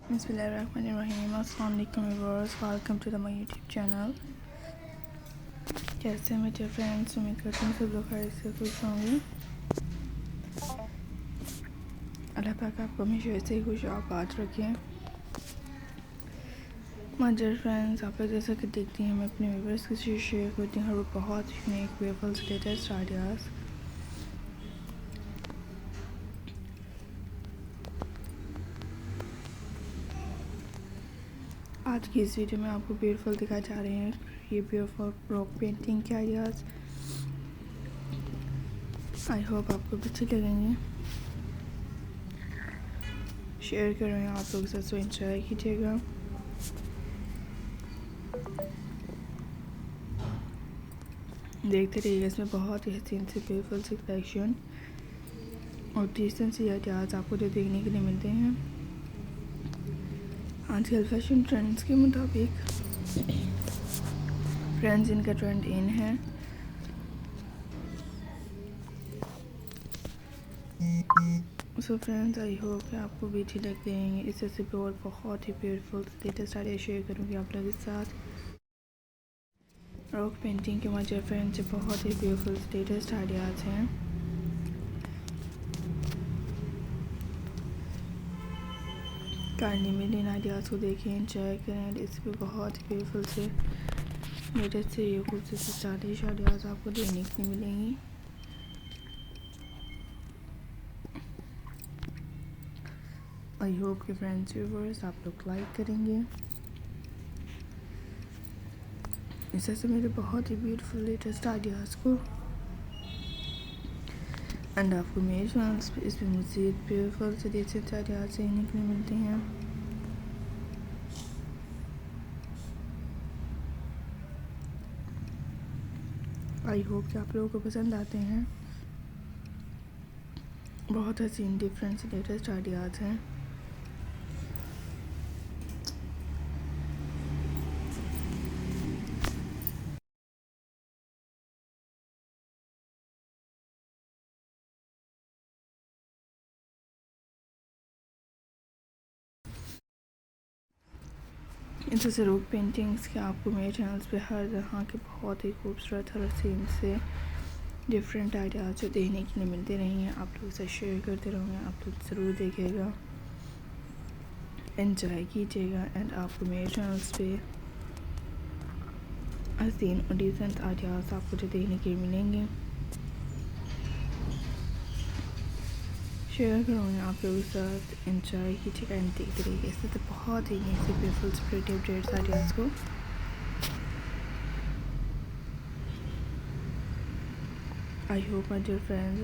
बिस्मिल्लाहिर्रहमानिर्रहीम। अस्सलाम वालेकुम viewers, welcome to the my YouTube channel. कैसे हैं मेरे फ्रेंड्स? उम्मीद करती हूँ सब लोग खैर से खुश होंगे। अल्लाह पाक आपको हमेशा ऐसे ही खुश आबाद रखें। माय डियर फ्रेंड्स, आप लोग जैसा कि देखती हैं मैं अपने व्यूअर्स के साथ शेयर करती हूँ हर बहुत यूनिक ब्यूटीफुल लेटेस्ट आइडियाज़। आज की इस वीडियो में आपको ब्यूटीफुल दिखाए जा रहे हैं ये ब्यूटीफुल रॉक पेंटिंग के आइडियाज़। आई होप आपको भी अच्छे लगेंगे। शेयर कर रहे हैं आप लोगों के साथ, तो एंजॉय कीजिएगा। देखते रहिएगा, इसमें बहुत ही हसीन से ब्यूटीफुल सी कलेक्शन और डिसेंट सी आइडियाज़ आपको जो देखने के लिए मिलते हैं आजकल फैशन ट्रेंड्स के मुताबिक। फ्रेंड्स, इनका ट्रेंड इन है। सो फ्रेंड्स, आई होप कि आपको भी अच्छी लगते हैं। इससे सिर्फ और बहुत ही ब्यूटीफुल लेटेस्ट आइडिया शेयर करूँगी आप लोगों के साथ। रॉक पेंटिंग के माय फ्रेंड्स बहुत ही ब्यूटीफुल लेटेस्ट आइडियाज़ हैं। काइंडली मेरे इन आइडियाज़ को देखें, एंजॉय करें। इस पर बहुत ही ब्यूटीफुल से लेटेस्ट से ये खूबसूरत से स्टाइलिश आइडियाज़ आपको देखने के लिए मिलेंगी। आई होप के फ्रेंड्स व्यूअर्स आप लोग लाइक करेंगे। इस से मेरे बहुत ही ब्यूटीफुल लेटेस्ट आइडियाज़ को एंड आपको मेरे चैनल्स पे इसमें मज़ीद ब्यूटीफुल से लेटेस्ट आइडियाज़ देखने के लिए मिलते हैं। आई होप कि आप लोगों को पसंद आते हैं। बहुत हसीन डिफरेंट से लेटेस्ट आइडियाज़ हैं। इनसे रॉक पेंटिंग्स के आपको मेरे चैनल्स पे हर तरह के बहुत ही खूबसूरत हर सीन से डिफरेंट आइडियाज़ जो देखने के लिए मिलते रहेंगे। आप लोग से शेयर करते रहेंगे, आप लोग ज़रूर देखिएगा, एंजॉय कीजिएगा एंड आपको मेरे चैनल्स पे हसीन और डिसेंट आइडियाज़ आपको जो देखने के लिए मिलेंगे शेयर करूँगी आप लोगों के साथ। एंजॉय कीजिएगा एंड देखते रहिए इससे तो बहुत ही नीचे ब्यूटीफुल स्प्रेटिव डेट्स आइडियाज़ को। I hope my dear friends